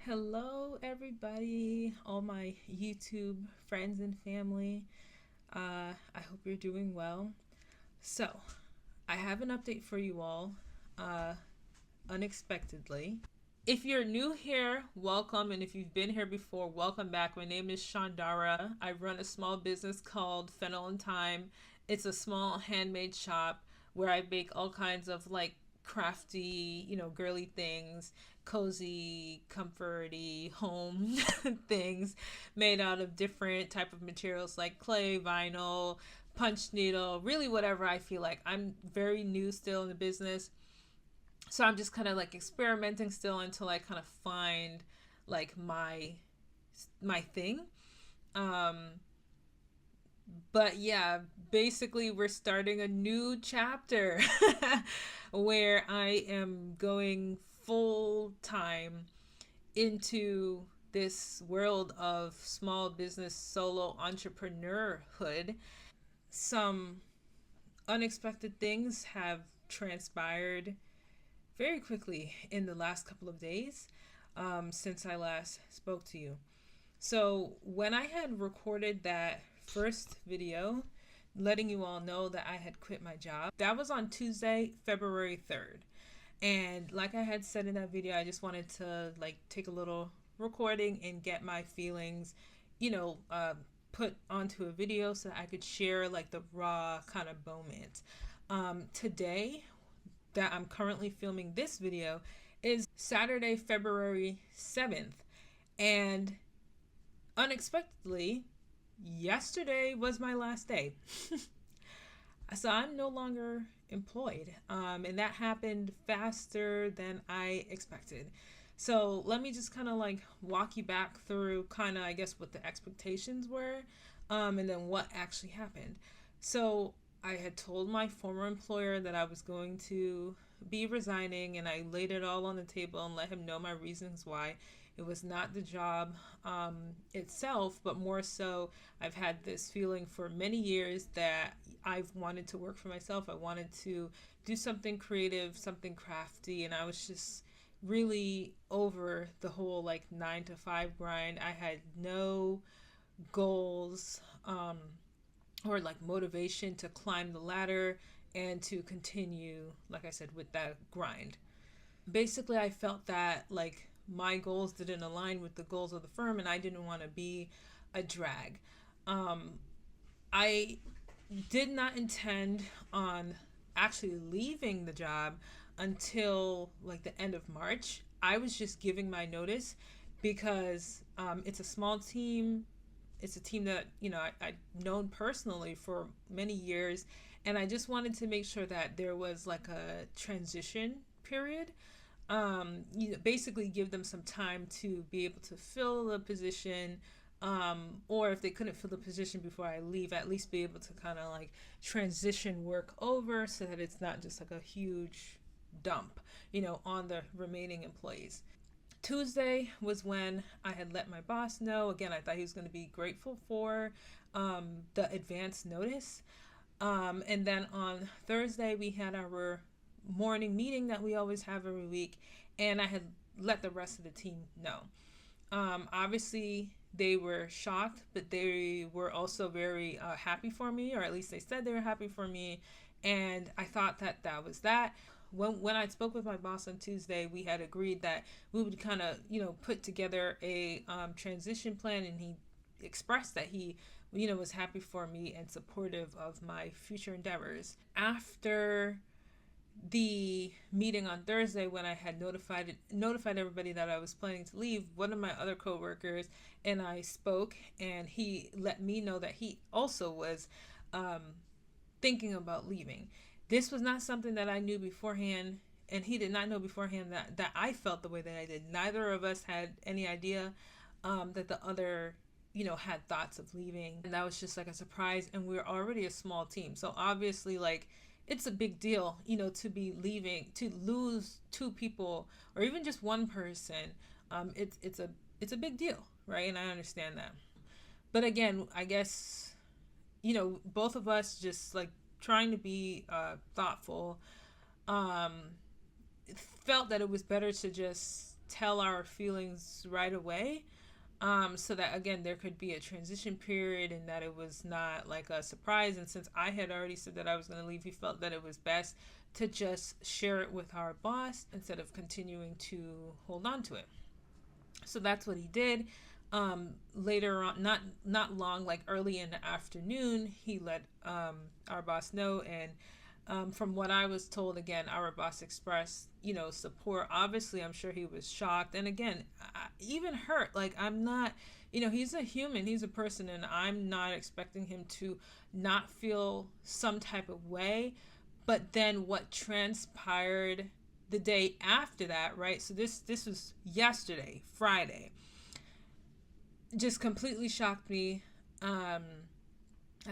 Hello, everybody, all my YouTube friends and family. I hope you're doing well. So, I have an update for you all, uh, unexpectedly. If you're new here, welcome, and if you've been here before, welcome back. My name is Shandara. I run a small business called Fennel and Thyme. It's a small handmade shop where I bake all kinds of crafty, girly things, cozy, comforty home things made out of different type of materials like clay, vinyl, punch needle, really whatever I feel like. I'm very new still in the business, so I'm just kind of like experimenting still until I kind of find like my thing. um but yeah, basically we're starting a new chapter where I am going full time into this world of small business solo entrepreneurhood. Some unexpected things have transpired very quickly in the last couple of days, since I last spoke to you. So, when I had recorded that first video, letting you all know that I had quit my job, that was on Tuesday, February 3rd. And like I had said in that video, I just wanted to take a little recording and get my feelings, you know, put onto a video so that I could share like the raw kind of moment. Today, that I'm currently filming this video, is Saturday, February 7th. And unexpectedly, yesterday was my last day. So I'm no longer employed. And that happened faster than I expected. So let me just kind of like walk you back through kind of, I guess, what the expectations were, and then what actually happened. So I had told my former employer that I was going to be resigning, and I laid it all on the table and let him know my reasons why. It was not the job itself, but more so, I've had this feeling for many years that I've wanted to work for myself. I wanted to do something creative, something crafty, and I was just really over the whole like 9 to 5 grind. I had no goals, or like motivation to climb the ladder and to continue, like I said, with that grind. Basically, I felt that like my goals didn't align with the goals of the firm, and I didn't want to be a drag. I did not intend on actually leaving the job until like the end of March. I was just giving my notice because it's a small team. It's a team that I've known personally for many years, and I just wanted to make sure that there was like a transition period. Basically give them some time to be able to fill the position, or if they couldn't fill the position before I leave, at least be able to kind of like transition work over so that it's not just like a huge dump, on the remaining employees. Tuesday was when I had let my boss know. Again, I thought he was going to be grateful for the advance notice. And then on Thursday, we had our morning meeting that we always have every week, and I had let the rest of the team know. Obviously, they were shocked, but they were also very happy for me, or at least they said they were happy for me. And I thought that that was that. When I spoke with my boss on Tuesday, we had agreed that we would kind of, put together a transition plan, and he expressed that he, was happy for me and supportive of my future endeavors. After the meeting on Thursday, when I had notified everybody that I was planning to leave, one of my other coworkers and I spoke, and he let me know that he also was um, thinking about leaving. This was not something that I knew beforehand, and he did not know beforehand that I felt the way that I did. Neither of us had any idea that the other, had thoughts of leaving. And that was just like a surprise, and we were already a small team. So obviously, like, it's a big deal, to be leaving, to lose two people or even just one person. It's a big deal, right? And I understand that. But again, I guess, both of us just like trying to be thoughtful, um, felt that it was better to just tell our feelings right away, so that again there could be a transition period and that it was not like a surprise. And since I had already said that I was going to leave, he felt that it was best to just share it with our boss instead of continuing to hold on to it. So that's what he did. Later on, not long, like early in the afternoon, he let our boss know. And from what I was told, again, our boss expressed, support. Obviously, I'm sure he was shocked. And again, even hurt. Like, I'm not, he's a human, he's a person, and I'm not expecting him to not feel some type of way. But then what transpired the day after that, right? So this was yesterday, Friday. Just completely shocked me. I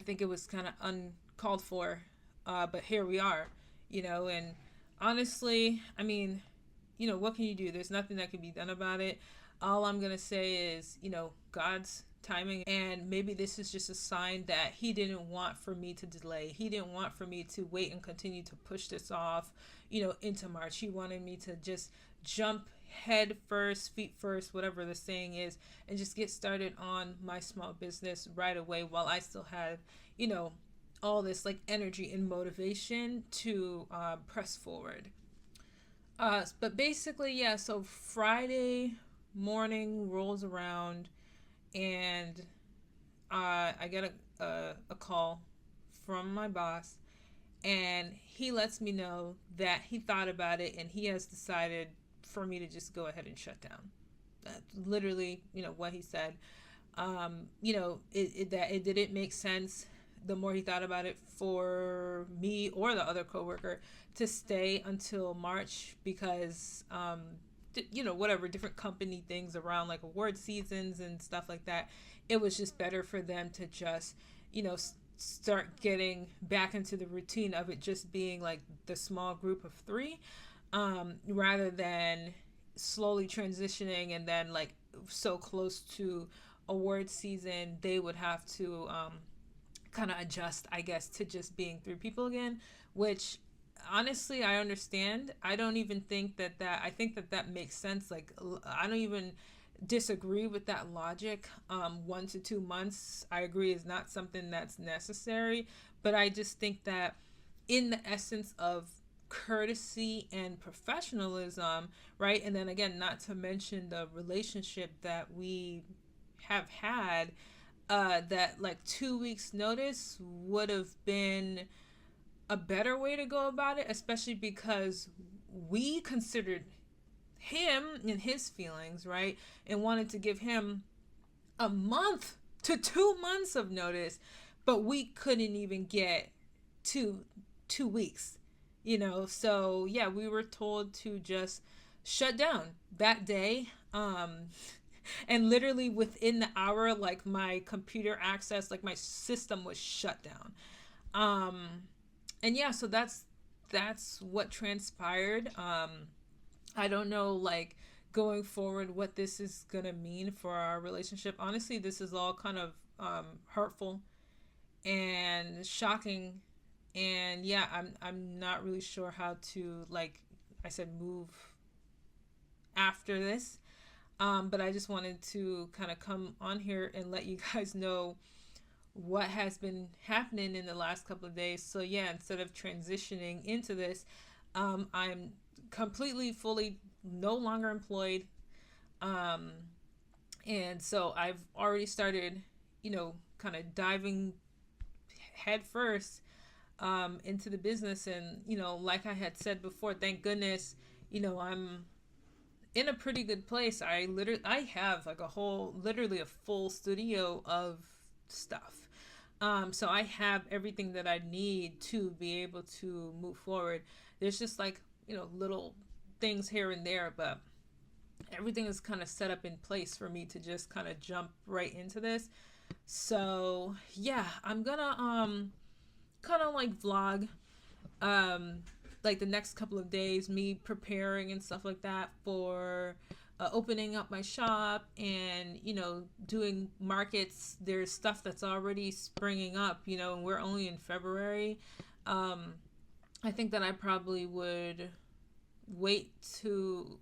think it was kind of uncalled for, but here we are, and honestly, I mean, what can you do? There's nothing that can be done about it. All I'm going to say is, God's timing, and maybe this is just a sign that he didn't want for me to delay. He didn't want for me to wait and continue to push this off, into March. He wanted me to just jump head first, feet first, whatever the saying is, and just get started on my small business right away while I still have, all this like energy and motivation to press forward. But basically, yeah, so Friday morning rolls around, and I get a call from my boss, and he lets me know that he thought about it and he has decided for me to just go ahead and shut down. That's literally, what he said. It didn't make sense the more he thought about it for me or the other coworker to stay until March because, whatever different company things around like award seasons and stuff like that. It was just better for them to just, start getting back into the routine of it just being like the small group of three, rather than slowly transitioning and then like so close to award season they would have to kind of adjust, I guess, to just being three people again, which honestly I understand. I don't even think that I think that makes sense. Like, I don't even disagree with that logic. 1 to 2 months, I agree, is not something that's necessary, but I just think that in the essence of courtesy and professionalism, right? And then again, not to mention the relationship that we have had, that like 2 weeks notice would have been a better way to go about it, especially because we considered him and his feelings, right? And wanted to give him a month to 2 months of notice, but we couldn't even get to 2 weeks, So yeah, we were told to just shut down that day. And literally within the hour, like my computer access, like my system was shut down. And yeah, so that's what transpired. I don't know, like, going forward what this is gonna mean for our relationship. Honestly, this is all kind of hurtful and shocking, and yeah, I'm not really sure how to, like I said, move after this. But I just wanted to kind of come on here and let you guys know what has been happening in the last couple of days. So yeah, instead of transitioning into this, I'm completely, fully no longer employed. And so I've already started, kind of diving head first into the business. And, like I had said before, thank goodness, I'm in a pretty good place. I have like literally a full studio of stuff. So I have everything that I need to be able to move forward. There's just like, little things here and there, but everything is kind of set up in place for me to just kind of jump right into this. So yeah, I'm gonna kind of like vlog like the next couple of days, me preparing and stuff like that for opening up my shop and doing markets. There's stuff that's already springing up, and we're only in February. I think that I probably would wait to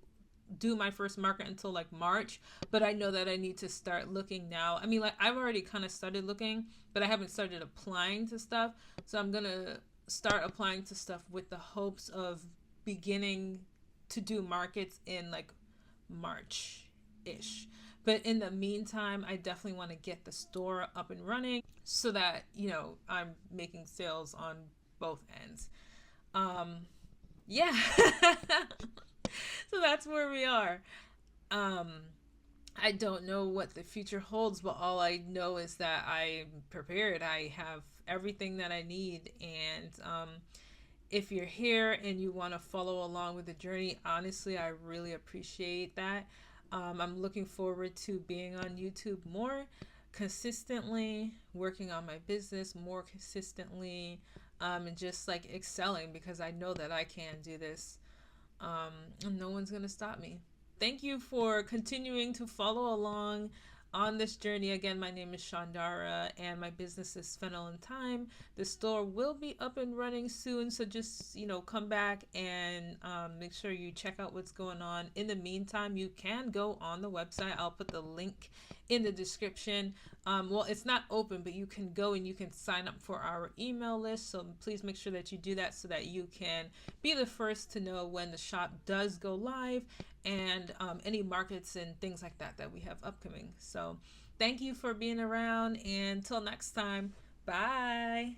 do my first market until like March, but I know that I need to start looking now. I mean, like I've already kind of started looking, but I haven't started applying to stuff. So I'm going to start applying to stuff with the hopes of beginning to do markets in like March ish. But in the meantime, I definitely want to get the store up and running so that, you know, I'm making sales on both ends. Um, yeah. So that's where we are. Um, I don't know what the future holds, but all I know is that I'm prepared. I have everything that I need. And if you're here and you want to follow along with the journey, honestly, I really appreciate that. I'm looking forward to being on YouTube more consistently, working on my business more consistently, and just like excelling because I know that I can do this. And no one's going to stop me. Thank you for continuing to follow along on this journey. Again, my name is Shandara and my business is Fennel and Thyme. The store will be up and running soon, so just, you know, come back and make sure you check out what's going on. In the meantime, you can go on the website. I'll put the link in the description. Well, it's not open, but you can go and you can sign up for our email list. So please make sure that you do that so that you can be the first to know when the shop does go live and any markets and things like that that we have upcoming. So thank you for being around, and until next time, bye.